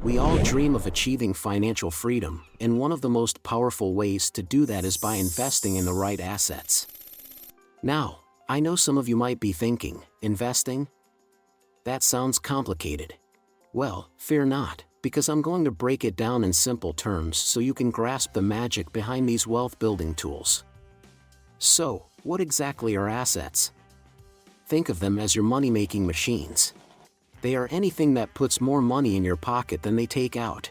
We all dream of achieving financial freedom, and one of the most powerful ways to do that is by investing in the right assets. Now, I know some of you might be thinking, investing? That sounds complicated. Well, fear not, because I'm going to break it down in simple terms so you can grasp the magic behind these wealth-building tools. So, what exactly are assets? Think of them as your money-making machines. They are anything that puts more money in your pocket than they take out.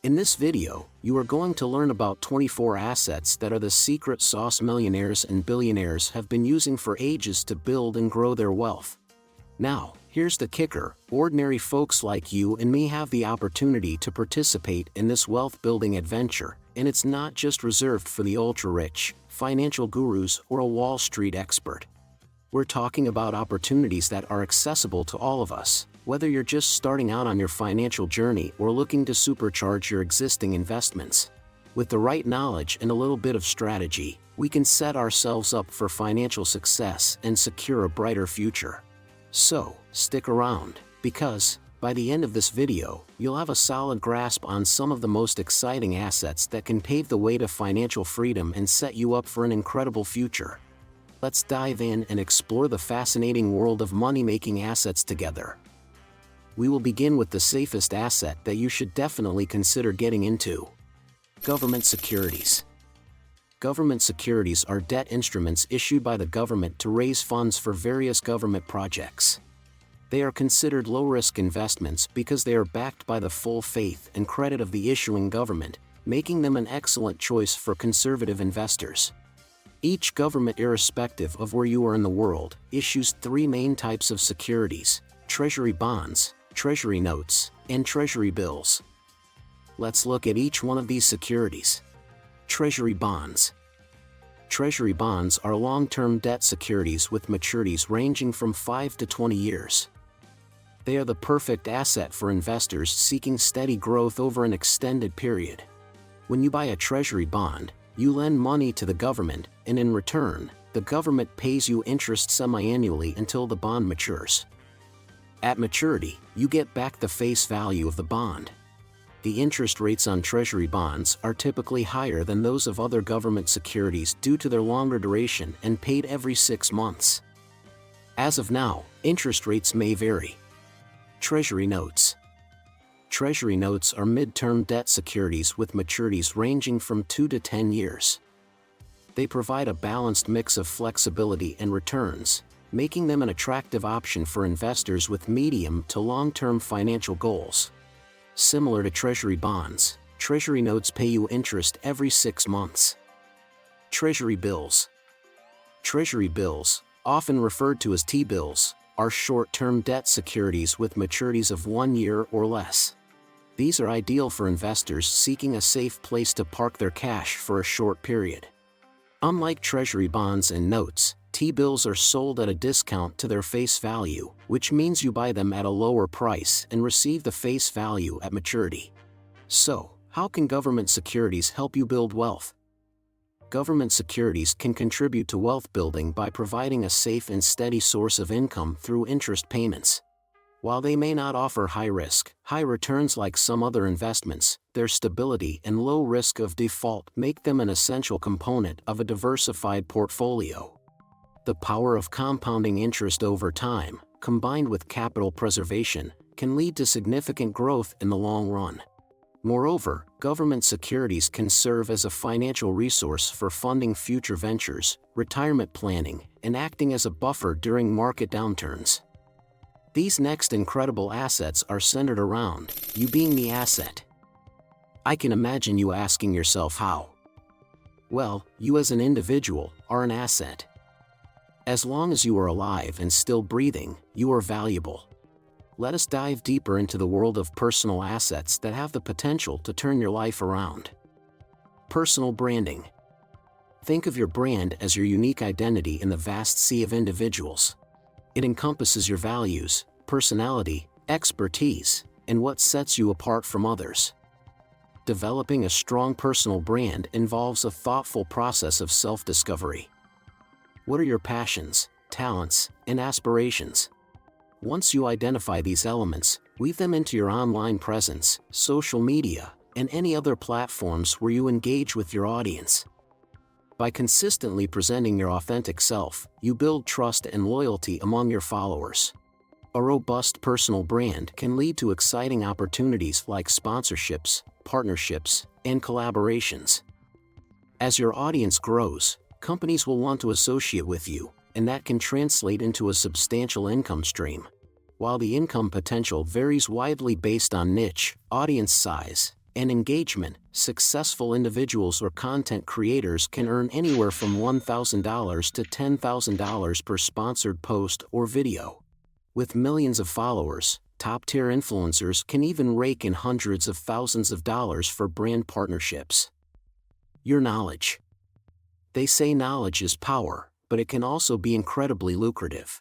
In this video, you are going to learn about 24 assets that are the secret sauce millionaires and billionaires have been using for ages to build and grow their wealth. Now, here's the kicker: ordinary folks like you and me have the opportunity to participate in this wealth-building adventure, and it's not just reserved for the ultra-rich, financial gurus, or a Wall Street expert. We're talking about opportunities that are accessible to all of us, whether you're just starting out on your financial journey or looking to supercharge your existing investments. With the right knowledge and a little bit of strategy, we can set ourselves up for financial success and secure a brighter future. So, stick around, because, by the end of this video, you'll have a solid grasp on some of the most exciting assets that can pave the way to financial freedom and set you up for an incredible future. Let's dive in and explore the fascinating world of money-making assets together. We will begin with the safest asset that you should definitely consider getting into: government securities. Government securities are debt instruments issued by the government to raise funds for various government projects. They are considered low-risk investments because they are backed by the full faith and credit of the issuing government, making them an excellent choice for conservative investors. Each government, irrespective of where you are in the world, issues three main types of securities: Treasury Bonds, Treasury Notes, and Treasury Bills. Let's look at each one of these securities. Treasury Bonds. Treasury bonds are long-term debt securities with maturities ranging from 5 to 20 years. They are the perfect asset for investors seeking steady growth over an extended period. When you buy a Treasury bond, you lend money to the government, and in return, the government pays you interest semi-annually until the bond matures. At maturity, you get back the face value of the bond. The interest rates on Treasury bonds are typically higher than those of other government securities due to their longer duration and paid every 6 months. As of now, interest rates may vary. Treasury Notes. Treasury notes are mid-term debt securities with maturities ranging from 2 to 10 years. They provide a balanced mix of flexibility and returns, making them an attractive option for investors with medium to long-term financial goals. Similar to Treasury bonds, Treasury notes pay you interest every 6 months. Treasury Bills. Treasury bills, often referred to as T-bills, are short-term debt securities with maturities of 1 year or less. These are ideal for investors seeking a safe place to park their cash for a short period. Unlike Treasury bonds and notes, T-bills are sold at a discount to their face value, which means you buy them at a lower price and receive the face value at maturity. So, how can government securities help you build wealth? Government securities can contribute to wealth building by providing a safe and steady source of income through interest payments. While they may not offer high risk, high returns like some other investments, their stability and low risk of default make them an essential component of a diversified portfolio. The power of compounding interest over time, combined with capital preservation, can lead to significant growth in the long run. Moreover, government securities can serve as a financial resource for funding future ventures, retirement planning, and acting as a buffer during market downturns. These next incredible assets are centered around you being the asset. I can imagine you asking yourself how. Well, you as an individual are an asset. As long as you are alive and still breathing, you are valuable. Let us dive deeper into the world of personal assets that have the potential to turn your life around. Personal branding. Think of your brand as your unique identity in the vast sea of individuals. It encompasses your values, personality, expertise, and what sets you apart from others. Developing a strong personal brand involves a thoughtful process of self-discovery. What are your passions, talents, and aspirations? Once you identify these elements, Weave them into your online presence, social media, and any other platforms where you engage with your audience. By consistently presenting your authentic self, you build trust and loyalty among your followers. A robust personal brand can lead to exciting opportunities like sponsorships, partnerships, and collaborations. As your audience grows, companies will want to associate with you, and that can translate into a substantial income stream. While the income potential varies widely based on niche, audience size, and engagement, successful individuals or content creators can earn anywhere from $1,000 to $10,000 per sponsored post or video. With millions of followers, top-tier influencers can even rake in hundreds of thousands of dollars for brand partnerships. Your knowledge. They say knowledge is power, but it can also be incredibly lucrative.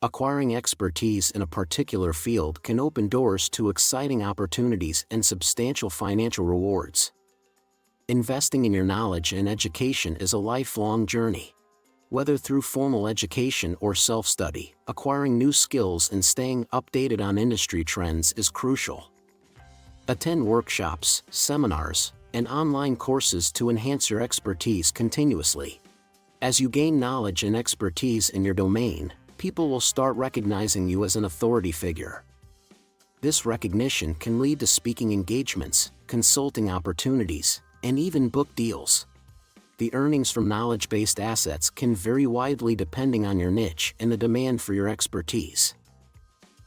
Acquiring expertise in a particular field can open doors to exciting opportunities and substantial financial rewards. Investing in your knowledge and education is a lifelong journey. Whether through formal education or self-study, acquiring new skills and staying updated on industry trends is crucial. Attend workshops, seminars, and online courses to enhance your expertise continuously. As you gain knowledge and expertise in your domain, people will start recognizing you as an authority figure. This recognition can lead to speaking engagements, consulting opportunities, and even book deals. The earnings from knowledge-based assets can vary widely depending on your niche and the demand for your expertise.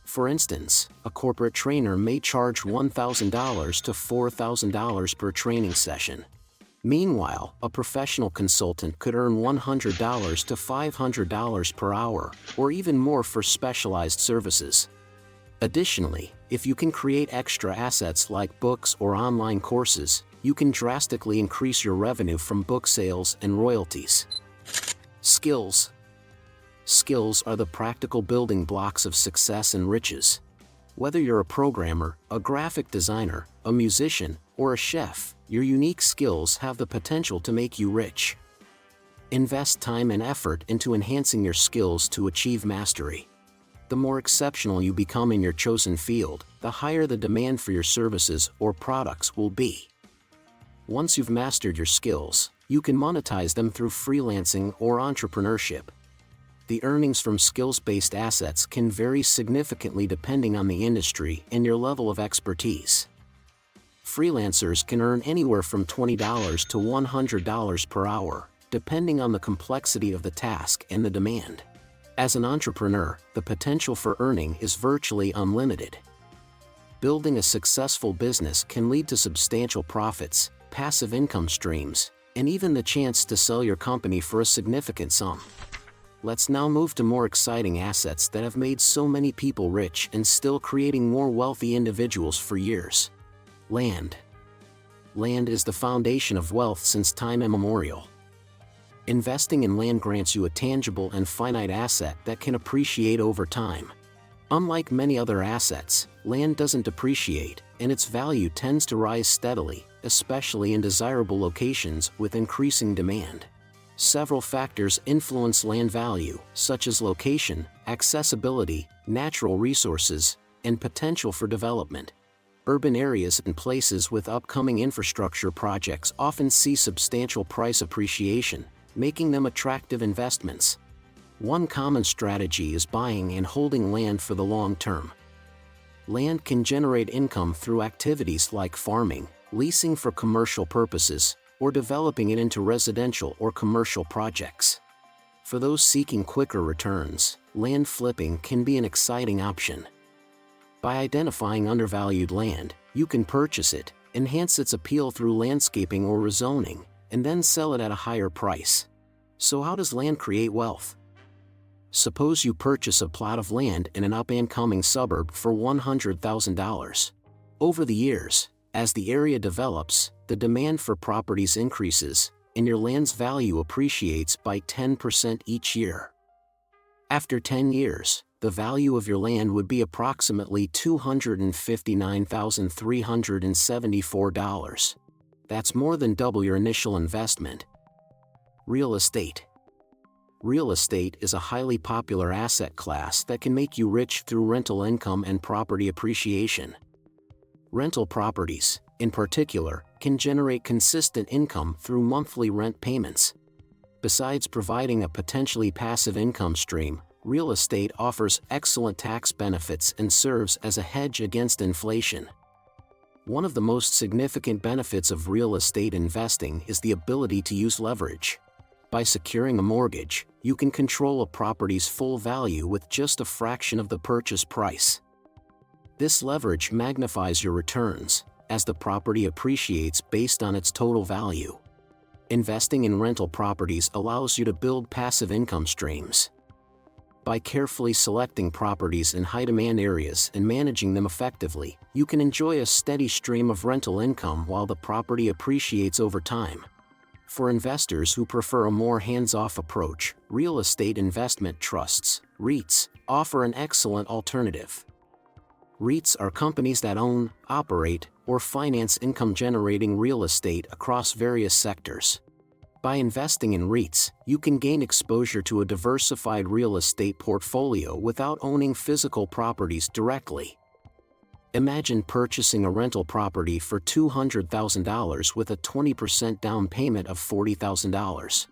For instance, a corporate trainer may charge $1,000 to $4,000 per training session. Meanwhile, a professional consultant could earn $100 to $500 per hour, or even more for specialized services. Additionally, if you can create extra assets like books or online courses, you can drastically increase your revenue from book sales and royalties. Skills. Skills are the practical building blocks of success and riches. Whether you're a programmer, a graphic designer, a musician, or a chef, your unique skills have the potential to make you rich. Invest time and effort into enhancing your skills to achieve mastery. The more exceptional you become in your chosen field, the higher the demand for your services or products will be. Once you've mastered your skills, you can monetize them through freelancing or entrepreneurship. The earnings from skills-based assets can vary significantly depending on the industry and your level of expertise. Freelancers can earn anywhere from $20 to $100 per hour, depending on the complexity of the task and the demand. As an entrepreneur, the potential for earning is virtually unlimited. Building a successful business can lead to substantial profits, passive income streams, and even the chance to sell your company for a significant sum. Let's now move to more exciting assets that have made so many people rich and still creating more wealthy individuals for years. Land. Land is the foundation of wealth since time immemorial. Investing in land grants you a tangible and finite asset that can appreciate over time. Unlike many other assets, land doesn't depreciate, and its value tends to rise steadily, especially in desirable locations with increasing demand. Several factors influence land value, such as location, accessibility, natural resources, and potential for development. Urban areas and places with upcoming infrastructure projects often see substantial price appreciation, making them attractive investments. One common strategy is buying and holding land for the long term. Land can generate income through activities like farming, leasing for commercial purposes, or developing it into residential or commercial projects. For those seeking quicker returns, land flipping can be an exciting option. By identifying undervalued land, you can purchase it, enhance its appeal through landscaping or rezoning, and then sell it at a higher price. So how does land create wealth? Suppose you purchase a plot of land in an up-and-coming suburb for $100,000. Over the years, as the area develops, the demand for properties increases, and your land's value appreciates by 10% each year. After 10 years, the value of your land would be approximately $259,374. That's more than double your initial investment. Real estate. Real estate is a highly popular asset class that can make you rich through rental income and property appreciation. Rental properties, in particular, can generate consistent income through monthly rent payments. Besides providing a potentially passive income stream, real estate offers excellent tax benefits and serves as a hedge against inflation. One of the most significant benefits of real estate investing is the ability to use leverage. By securing a mortgage, you can control a property's full value with just a fraction of the purchase price. This leverage magnifies your returns, as the property appreciates based on its total value. Investing in rental properties allows you to build passive income streams. By carefully selecting properties in high-demand areas and managing them effectively, you can enjoy a steady stream of rental income while the property appreciates over time. For investors who prefer a more hands-off approach, real estate investment trusts, REITs, offer an excellent alternative. REITs are companies that own, operate, or finance income-generating real estate across various sectors. By investing in REITs, you can gain exposure to a diversified real estate portfolio without owning physical properties directly. Imagine purchasing a rental property for $200,000 with a 20% down payment of $40,000.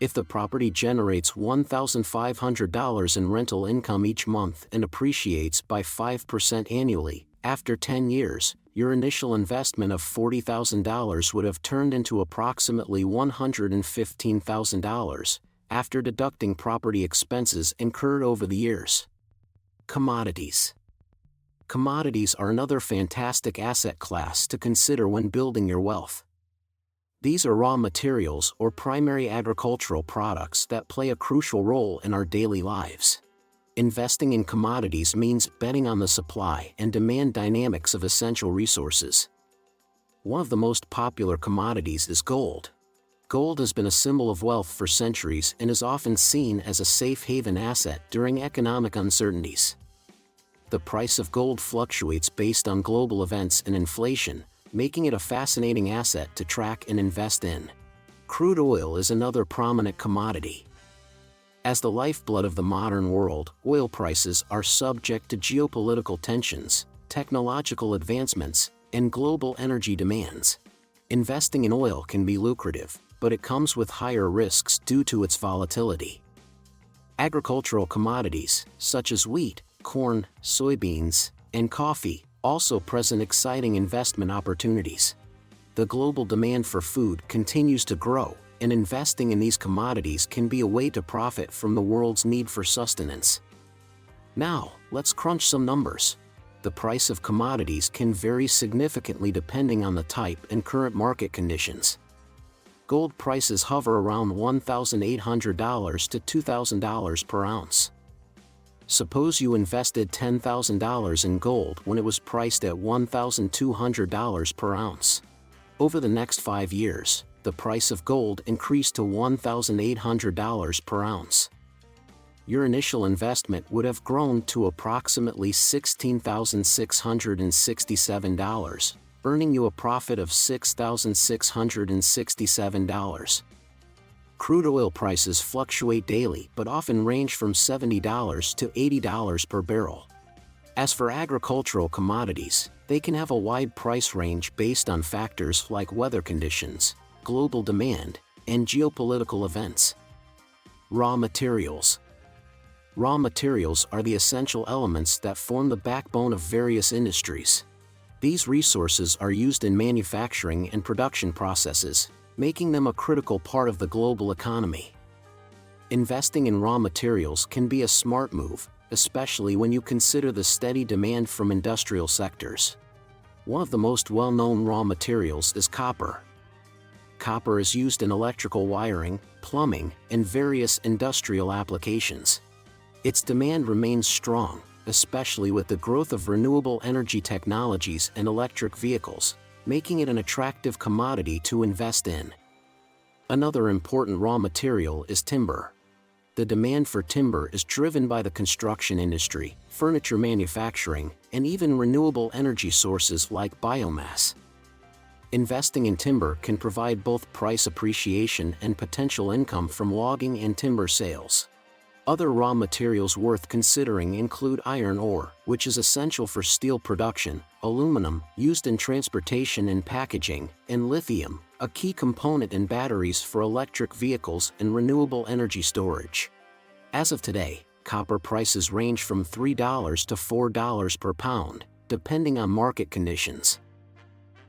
If the property generates $1,500 in rental income each month and appreciates by 5% annually, after 10 years, your initial investment of $40,000 would have turned into approximately $115,000, after deducting property expenses incurred over the years. Commodities. Commodities are another fantastic asset class to consider when building your wealth. These are raw materials or primary agricultural products that play a crucial role in our daily lives. Investing in commodities means betting on the supply and demand dynamics of essential resources. One of the most popular commodities is gold. Gold has been a symbol of wealth for centuries and is often seen as a safe haven asset during economic uncertainties. The price of gold fluctuates based on global events and inflation, making it a fascinating asset to track and invest in. Crude oil is another prominent commodity. As the lifeblood of the modern world, oil prices are subject to geopolitical tensions, technological advancements, and global energy demands. Investing in oil can be lucrative, but it comes with higher risks due to its volatility. Agricultural commodities, such as wheat, corn, soybeans, and coffee, also present exciting investment opportunities. The global demand for food continues to grow, and investing in these commodities can be a way to profit from the world's need for sustenance. Now, let's crunch some numbers. The price of commodities can vary significantly depending on the type and current market conditions. Gold prices hover around $1,800 to $2,000 per ounce. Suppose you invested $10,000 in gold when it was priced at $1,200 per ounce. Over the next 5 years, the price of gold increased to $1,800 per ounce. Your initial investment would have grown to approximately $16,667, earning you a profit of $6,667. Crude oil prices fluctuate daily but often range from $70 to $80 per barrel. As for agricultural commodities, they can have a wide price range based on factors like weather conditions, global demand, and geopolitical events. Raw materials. Raw materials are the essential elements that form the backbone of various industries. These resources are used in manufacturing and production processes, making them a critical part of the global economy. Investing in raw materials can be a smart move, especially when you consider the steady demand from industrial sectors. One of the most well-known raw materials is copper. Copper is used in electrical wiring, plumbing, and various industrial applications. Its demand remains strong, especially with the growth of renewable energy technologies and electric vehicles, making it an attractive commodity to invest in. Another important raw material is timber. The demand for timber is driven by the construction industry, furniture manufacturing, and even renewable energy sources like biomass. Investing in timber can provide both price appreciation and potential income from logging and timber sales. Other raw materials worth considering include iron ore, which is essential for steel production, aluminum, used in transportation and packaging, and lithium, a key component in batteries for electric vehicles and renewable energy storage. As of today, copper prices range from $3 to $4 per pound, depending on market conditions.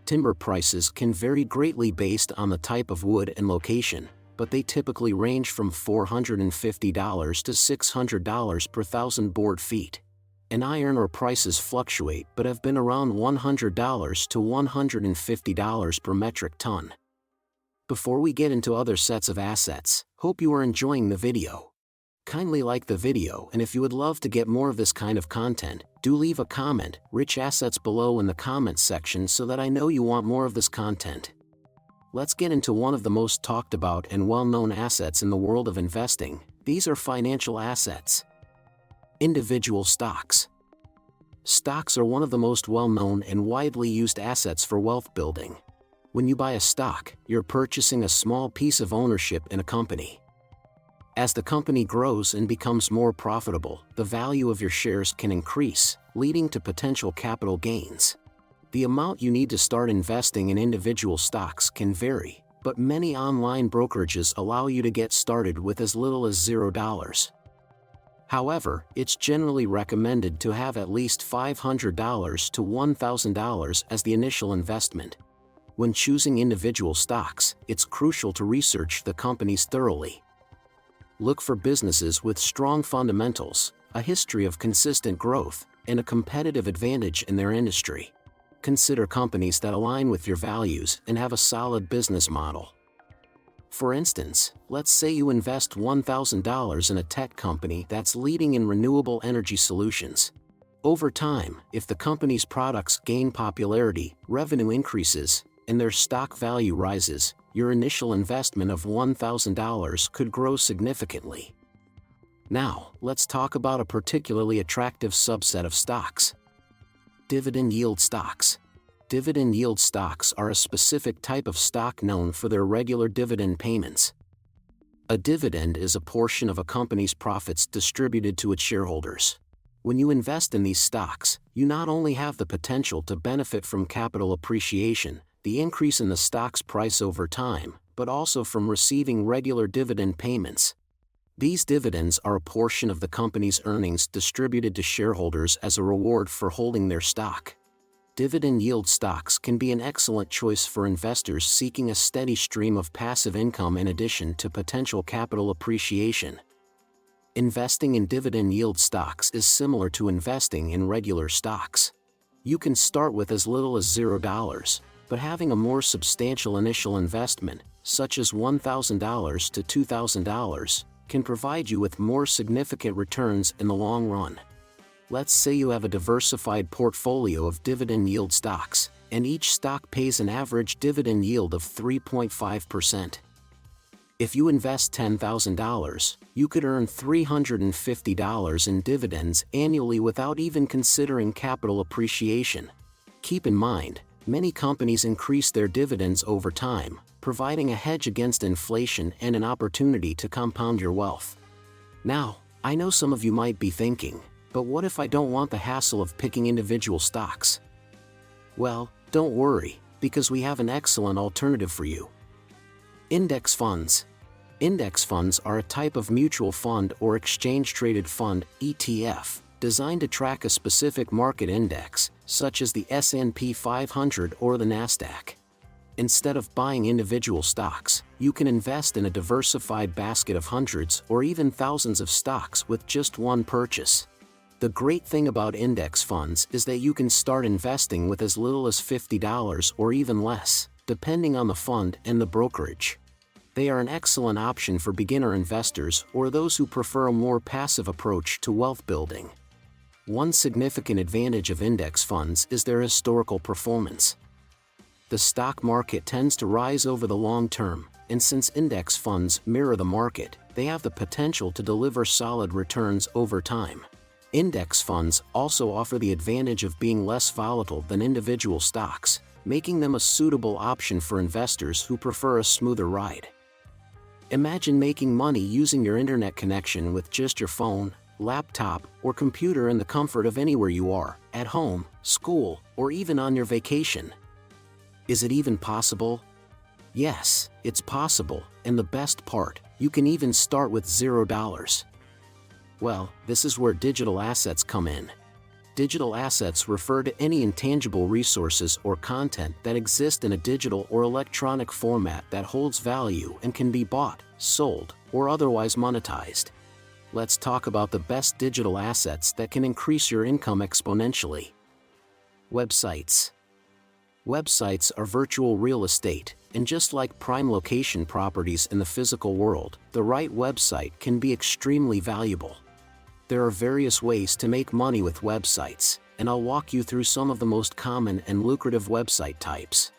Timber prices can vary greatly based on the type of wood and location, but they typically range from $450 to $600 per thousand board feet. And iron ore prices fluctuate but have been around $100 to $150 per metric ton. Before we get into other sets of assets, hope you are enjoying the video. Kindly like the video, and if you would love to get more of this kind of content, do leave a comment, rich assets below in the comments section so that I know you want more of this content. Let's get into one of the most talked about and well-known assets in the world of investing. These are financial assets. Individual stocks. Stocks are one of the most well-known and widely used assets for wealth building. When you buy a stock, you're purchasing a small piece of ownership in a company. As the company grows and becomes more profitable, the value of your shares can increase, leading to potential capital gains. The amount you need to start investing in individual stocks can vary, but many online brokerages allow you to get started with as little as $0. However, it's generally recommended to have at least $500 to $1,000 as the initial investment. When choosing individual stocks, it's crucial to research the companies thoroughly. Look for businesses with strong fundamentals, a history of consistent growth, and a competitive advantage in their industry. Consider companies that align with your values and have a solid business model. For instance, let's say you invest $1,000 in a tech company that's leading in renewable energy solutions. Over time, if the company's products gain popularity, revenue increases, and their stock value rises, your initial investment of $1,000 could grow significantly. Now, let's talk about a particularly attractive subset of stocks. Dividend yield stocks. Dividend yield stocks are a specific type of stock known for their regular dividend payments. A dividend is a portion of a company's profits distributed to its shareholders. When you invest in these stocks, you not only have the potential to benefit from capital appreciation, the increase in the stock's price over time, but also from receiving regular dividend payments. These dividends are a portion of the company's earnings distributed to shareholders as a reward for holding their stock. Dividend yield stocks can be an excellent choice for investors seeking a steady stream of passive income in addition to potential capital appreciation. Investing in dividend yield stocks is similar to investing in regular stocks. You can start with as little as $0, but having a more substantial initial investment, such as $1,000 to $2,000, can provide you with more significant returns in the long run. Let's say you have a diversified portfolio of dividend yield stocks, and each stock pays an average dividend yield of 3.5%. If you invest $10,000, you could earn $350 in dividends annually without even considering capital appreciation. Keep in mind, many companies increase their dividends over time, providing a hedge against inflation and an opportunity to compound your wealth. Now, I know some of you might be thinking, but what if I don't want the hassle of picking individual stocks? Well, don't worry, because we have an excellent alternative for you. Index funds. Index funds are a type of mutual fund or exchange-traded fund, ETF, designed to track a specific market index, such as the S&P 500 or the Nasdaq. Instead of buying individual stocks, you can invest in a diversified basket of hundreds or even thousands of stocks with just one purchase. The great thing about index funds is that you can start investing with as little as $50 or even less, depending on the fund and the brokerage. They are an excellent option for beginner investors or those who prefer a more passive approach to wealth building. One significant advantage of index funds is their historical performance. The stock market tends to rise over the long term, and since index funds mirror the market, they have the potential to deliver solid returns over time. Index funds also offer the advantage of being less volatile than individual stocks, making them a suitable option for investors who prefer a smoother ride. Imagine making money using your internet connection with just your phone, laptop, or computer in the comfort of anywhere you are, at home, school, or even on your vacation. Is it even possible? Yes, it's possible, and the best part, you can even start with $0. Well, this is where digital assets come in. Digital assets refer to any intangible resources or content that exist in a digital or electronic format that holds value and can be bought, sold, or otherwise monetized. Let's talk about the best digital assets that can increase your income exponentially. Websites. Websites are virtual real estate, and just like prime location properties in the physical world, the right website can be extremely valuable. There are various ways to make money with websites, and I'll walk you through some of the most common and lucrative website types.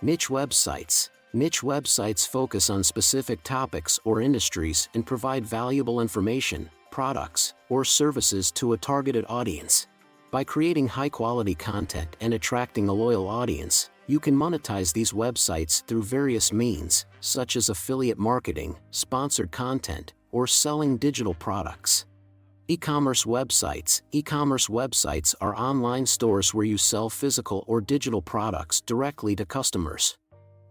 Niche websites. Niche websites focus on specific topics or industries and provide valuable information, products, or services to a targeted audience. By creating high-quality content and attracting a loyal audience, you can monetize these websites through various means, such as affiliate marketing, sponsored content, or selling digital products. E-commerce websites. E-commerce websites are online stores where you sell physical or digital products directly to customers.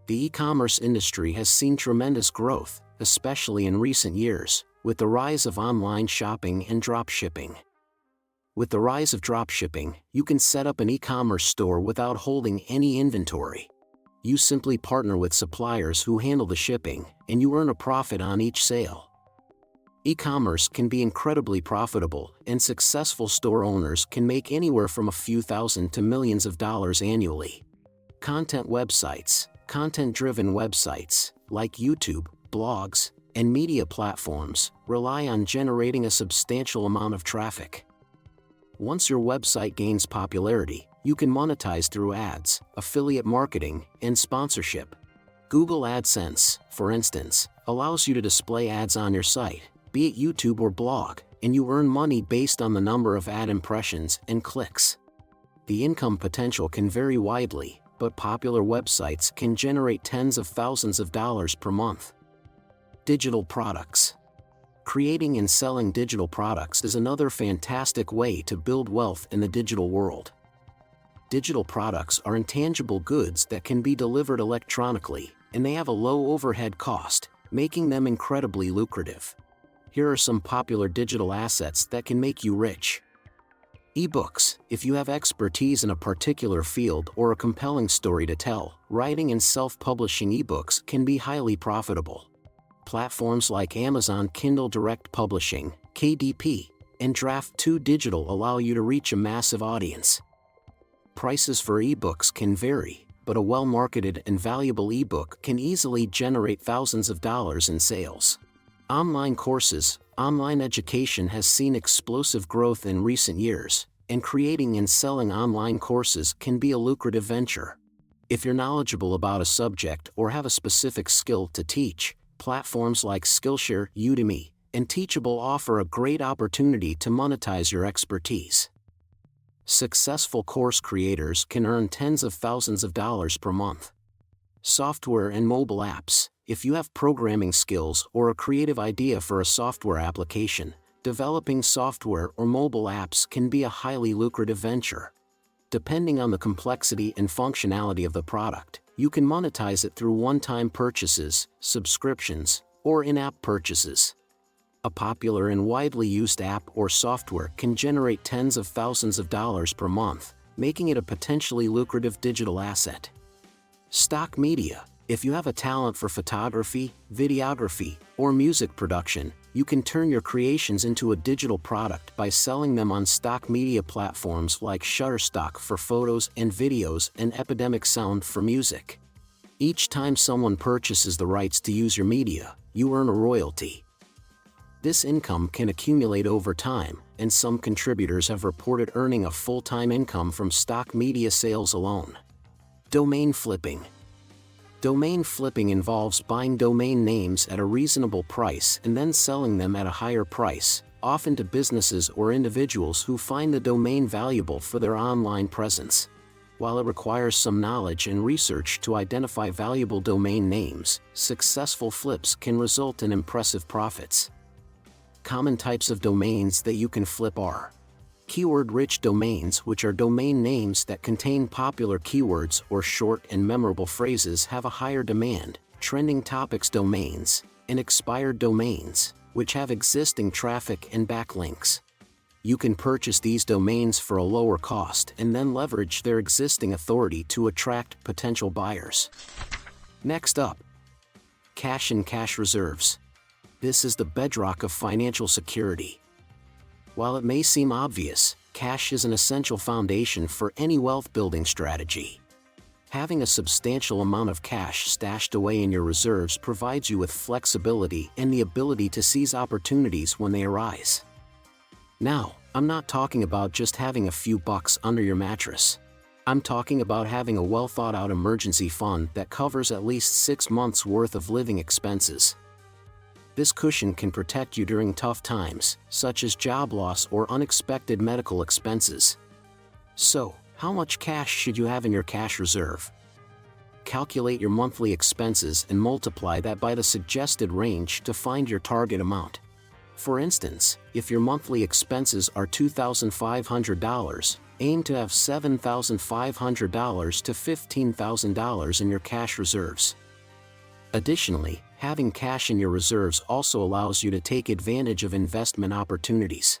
The e-commerce industry has seen tremendous growth, especially in recent years, with the rise of online shopping and dropshipping. With the rise of dropshipping, you can set up an e-commerce store without holding any inventory. You simply partner with suppliers who handle the shipping, and you earn a profit on each sale. E-commerce can be incredibly profitable, and successful store owners can make anywhere from a few thousand to millions of dollars annually. Content websites. Content-driven websites, like YouTube, blogs, and media platforms, rely on generating a substantial amount of traffic. Once your website gains popularity, you can monetize through ads, affiliate marketing, and sponsorship. Google AdSense, for instance, allows you to display ads on your site, be it YouTube or blog, and you earn money based on the number of ad impressions and clicks. The income potential can vary widely, but popular websites can generate tens of thousands of dollars per month. Digital products. Creating and selling digital products is another fantastic way to build wealth in the digital world. Digital products are intangible goods that can be delivered electronically, and they have a low overhead cost, making them incredibly lucrative. Here are some popular digital assets that can make you rich. Ebooks. If you have expertise in a particular field or a compelling story to tell, writing and self-publishing ebooks can be highly profitable. Platforms like Amazon Kindle Direct Publishing, KDP, and Draft2 Digital allow you to reach a massive audience. Prices for ebooks can vary, but a well-marketed and valuable ebook can easily generate thousands of dollars in sales. Online courses. Online education has seen explosive growth in recent years, and creating and selling online courses can be a lucrative venture. If you're knowledgeable about a subject or have a specific skill to teach, platforms like Skillshare, Udemy, and Teachable offer a great opportunity to monetize your expertise. Successful course creators can earn tens of thousands of dollars per month. Software and mobile apps. If you have programming skills or a creative idea for a software application, developing software or mobile apps can be a highly lucrative venture. Depending on the complexity and functionality of the product, you can monetize it through one-time purchases, subscriptions, or in-app purchases. A popular and widely used app or software can generate tens of thousands of dollars per month, making it a potentially lucrative digital asset. Stock media. If you have a talent for photography, videography, or music production, you can turn your creations into a digital product by selling them on stock media platforms like Shutterstock for photos and videos and Epidemic Sound for music. Each time someone purchases the rights to use your media, you earn a royalty. This income can accumulate over time, and some contributors have reported earning a full-time income from stock media sales alone. Domain flipping. Domain flipping involves buying domain names at a reasonable price and then selling them at a higher price, often to businesses or individuals who find the domain valuable for their online presence. While it requires some knowledge and research to identify valuable domain names, successful flips can result in impressive profits. Common types of domains that you can flip are keyword-rich domains, which are domain names that contain popular keywords or short and memorable phrases have a higher demand, trending topics domains, and expired domains, which have existing traffic and backlinks. You can purchase these domains for a lower cost and then leverage their existing authority to attract potential buyers. Next up, cash and cash reserves. This is the bedrock of financial security. While it may seem obvious, cash is an essential foundation for any wealth-building strategy. Having a substantial amount of cash stashed away in your reserves provides you with flexibility and the ability to seize opportunities when they arise. Now, I'm not talking about just having a few bucks under your mattress. I'm talking about having a well-thought-out emergency fund that covers at least 6 months' worth of living expenses. This cushion can protect you during tough times, such as job loss or unexpected medical expenses. So, how much cash should you have in your cash reserve? Calculate your monthly expenses and multiply that by the suggested range to find your target amount. For instance, if your monthly expenses are $2,500, aim to have $7,500 to $15,000 in your cash reserves. Additionally, having cash in your reserves also allows you to take advantage of investment opportunities.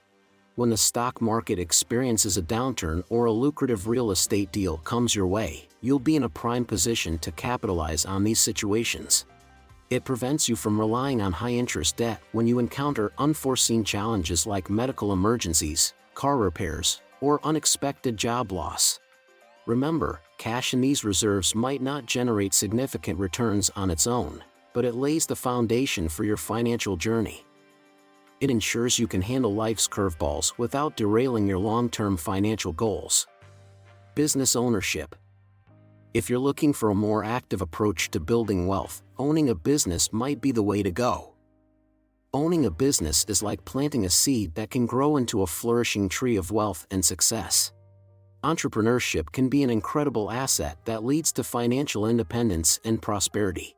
When the stock market experiences a downturn or a lucrative real estate deal comes your way, you'll be in a prime position to capitalize on these situations. It prevents you from relying on high-interest debt when you encounter unforeseen challenges like medical emergencies, car repairs, or unexpected job loss. Remember, cash in these reserves might not generate significant returns on its own, but it lays the foundation for your financial journey. It ensures you can handle life's curveballs without derailing your long-term financial goals. Business ownership. If you're looking for a more active approach to building wealth, owning a business might be the way to go. Owning a business is like planting a seed that can grow into a flourishing tree of wealth and success. Entrepreneurship can be an incredible asset that leads to financial independence and prosperity.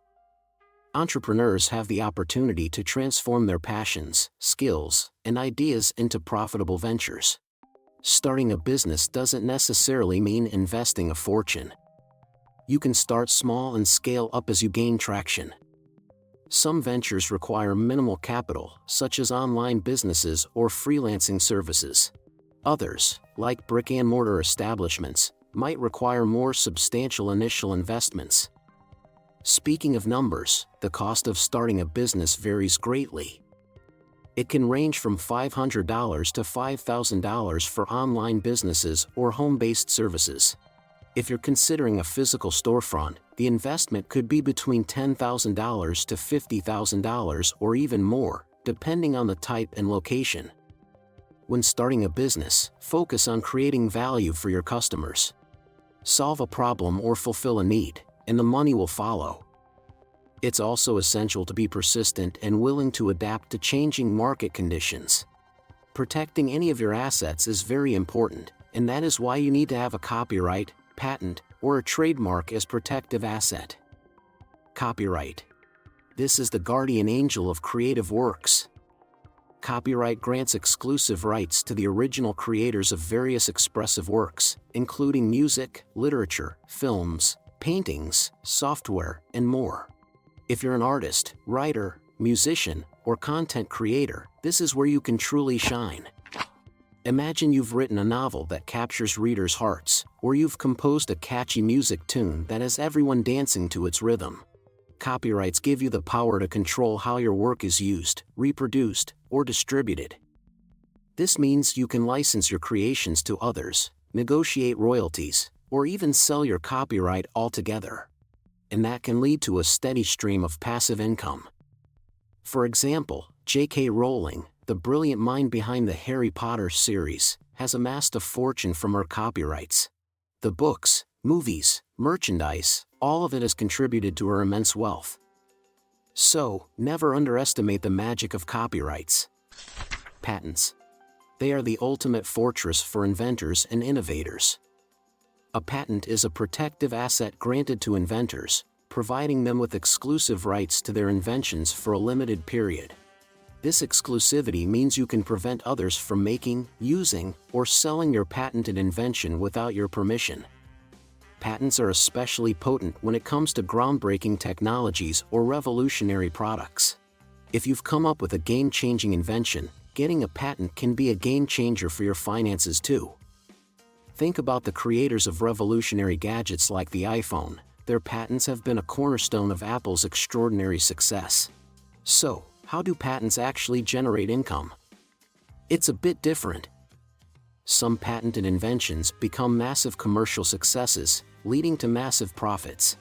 Entrepreneurs have the opportunity to transform their passions, skills, and ideas into profitable ventures. Starting a business doesn't necessarily mean investing a fortune. You can start small and scale up as you gain traction. Some ventures require minimal capital, such as online businesses or freelancing services. Others, like brick-and-mortar establishments, might require more substantial initial investments. Speaking of numbers, the cost of starting a business varies greatly. It can range from $500 to $5,000 for online businesses or home-based services. If you're considering a physical storefront, the investment could be between $10,000 to $50,000 or even more, depending on the type and location. When starting a business, focus on creating value for your customers. Solve a problem or fulfill a need, and the money will follow. It's also essential to be persistent and willing to adapt to changing market conditions. Protecting any of your assets is very important, and that is why you need to have a copyright, patent, or a trademark as protective asset. Copyright. This is the guardian angel of creative works. Copyright grants exclusive rights to the original creators of various expressive works, including music, literature, films, paintings, software, and more. If you're an artist, writer, musician, or content creator, this is where you can truly shine. Imagine you've written a novel that captures readers' hearts, or you've composed a catchy music tune that has everyone dancing to its rhythm. Copyrights give you the power to control how your work is used, reproduced, or distributed. This means you can license your creations to others, negotiate royalties, or even sell your copyright altogether. And that can lead to a steady stream of passive income. For example, J.K. Rowling, the brilliant mind behind the Harry Potter series, has amassed a fortune from her copyrights. The books, movies, merchandise, all of it has contributed to her immense wealth. So, never underestimate the magic of copyrights. Patents. They are the ultimate fortress for inventors and innovators. A patent is a protective asset granted to inventors, providing them with exclusive rights to their inventions for a limited period. This exclusivity means you can prevent others from making, using, or selling your patented invention without your permission. Patents are especially potent when it comes to groundbreaking technologies or revolutionary products. If you've come up with a game-changing invention, getting a patent can be a game-changer for your finances too. Think about the creators of revolutionary gadgets like the iPhone. Their patents have been a cornerstone of Apple's extraordinary success. So, how do patents actually generate income? It's a bit different. Some patented inventions become massive commercial successes, leading to massive profits.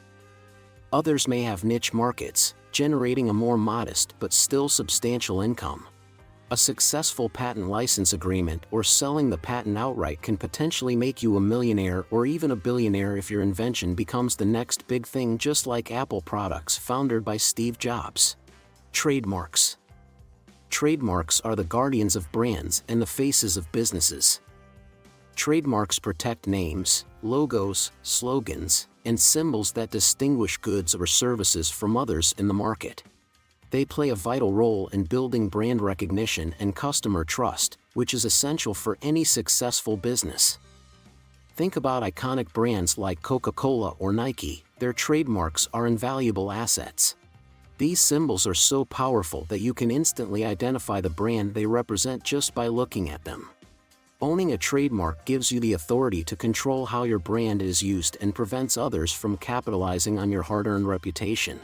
Others may have niche markets, generating a more modest but still substantial income. A successful patent license agreement or selling the patent outright can potentially make you a millionaire or even a billionaire if your invention becomes the next big thing, just like Apple products founded by Steve Jobs. Trademarks. Trademarks are the guardians of brands and the faces of businesses. Trademarks protect names, logos, slogans, and symbols that distinguish goods or services from others in the market. They play a vital role in building brand recognition and customer trust, which is essential for any successful business. Think about iconic brands like Coca-Cola or Nike. Their trademarks are invaluable assets. These symbols are so powerful that you can instantly identify the brand they represent just by looking at them. Owning a trademark gives you the authority to control how your brand is used and prevents others from capitalizing on your hard-earned reputation.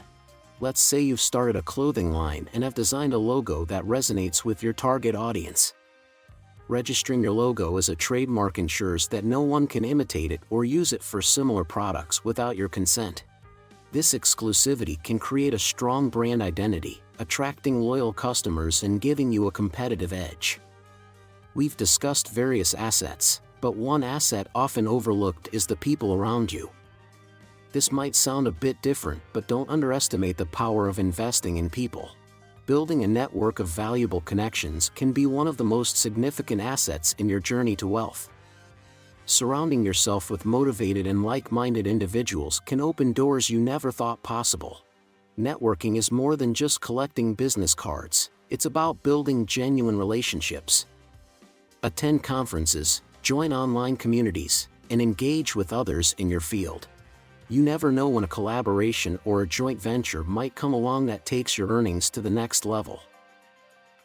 Let's say you've started a clothing line and have designed a logo that resonates with your target audience. Registering your logo as a trademark ensures that no one can imitate it or use it for similar products without your consent. This exclusivity can create a strong brand identity, attracting loyal customers and giving you a competitive edge. We've discussed various assets, but one asset often overlooked is the people around you. This might sound a bit different, but don't underestimate the power of investing in people. Building a network of valuable connections can be one of the most significant assets in your journey to wealth. Surrounding yourself with motivated and like-minded individuals can open doors you never thought possible. Networking is more than just collecting business cards. It's about building genuine relationships. Attend conferences, join online communities, and engage with others in your field. You never know when a collaboration or a joint venture might come along that takes your earnings to the next level.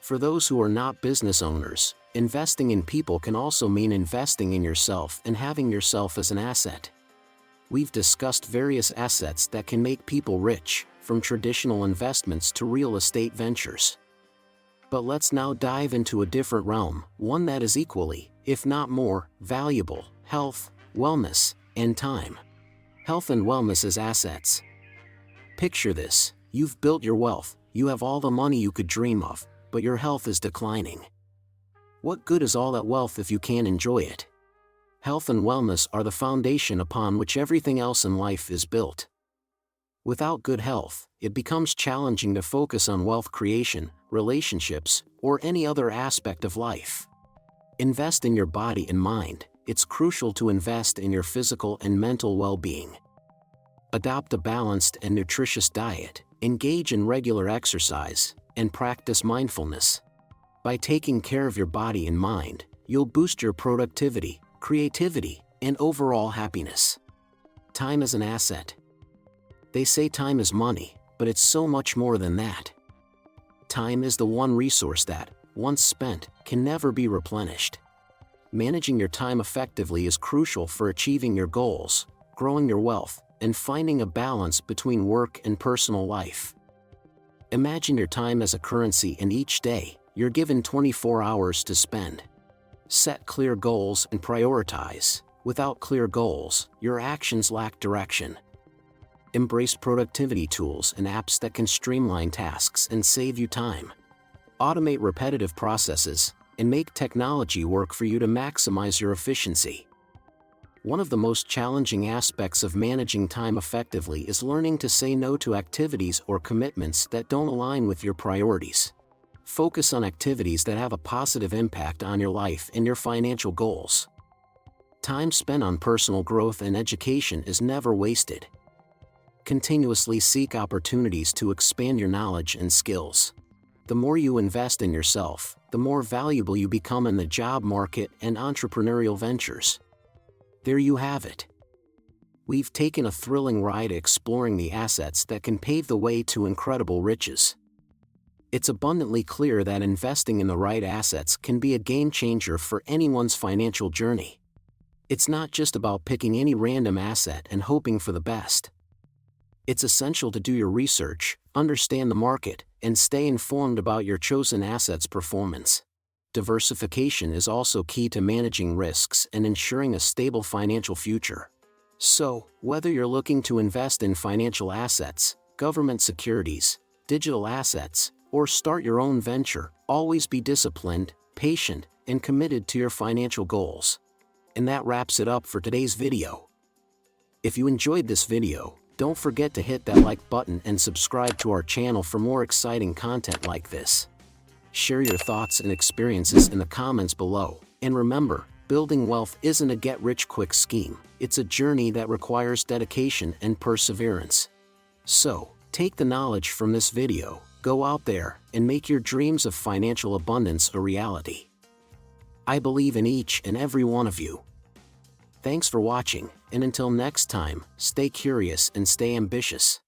For those who are not business owners, investing in people can also mean investing in yourself and having yourself as an asset. We've discussed various assets that can make people rich, from traditional investments to real estate ventures. But let's now dive into a different realm, one that is equally, if not more, valuable: health, wellness, and time. Health and wellness as assets. Picture this: you've built your wealth, you have all the money you could dream of, but your health is declining. What good is all that wealth if you can't enjoy it? Health and wellness are the foundation upon which everything else in life is built. Without good health, it becomes challenging to focus on wealth creation, relationships, or any other aspect of life. Invest in your body and mind. It's crucial to invest in your physical and mental well-being. Adopt a balanced and nutritious diet, engage in regular exercise, and practice mindfulness. By taking care of your body and mind, you'll boost your productivity, creativity, and overall happiness. Time is an asset. They say time is money, but it's so much more than that. Time is the one resource that, once spent, can never be replenished. Managing your time effectively is crucial for achieving your goals, growing your wealth, and finding a balance between work and personal life. Imagine your time as a currency, and each day, you're given 24 hours to spend. Set clear goals and prioritize. Without clear goals, your actions lack direction. Embrace productivity tools and apps that can streamline tasks and save you time. Automate repetitive processes, and make technology work for you to maximize your efficiency. One of the most challenging aspects of managing time effectively is learning to say no to activities or commitments that don't align with your priorities. Focus on activities that have a positive impact on your life and your financial goals. Time spent on personal growth and education is never wasted. Continuously seek opportunities to expand your knowledge and skills. The more you invest in yourself, the more valuable you become in the job market and entrepreneurial ventures. There you have it. We've taken a thrilling ride exploring the assets that can pave the way to incredible riches. It's abundantly clear that investing in the right assets can be a game changer for anyone's financial journey. It's not just about picking any random asset and hoping for the best. It's essential to do your research, understand the market, and stay informed about your chosen asset's performance. Diversification is also key to managing risks and ensuring a stable financial future. So, whether you're looking to invest in financial assets, government securities, digital assets, or start your own venture, always be disciplined, patient, and committed to your financial goals. And that wraps it up for today's video. If you enjoyed this video, don't forget to hit that like button and subscribe to our channel for more exciting content like this. Share your thoughts and experiences in the comments below, and remember, building wealth isn't a get-rich-quick scheme, it's a journey that requires dedication and perseverance. So, take the knowledge from this video, go out there, and make your dreams of financial abundance a reality. I believe in each and every one of you. Thanks for watching, and until next time, stay curious and stay ambitious.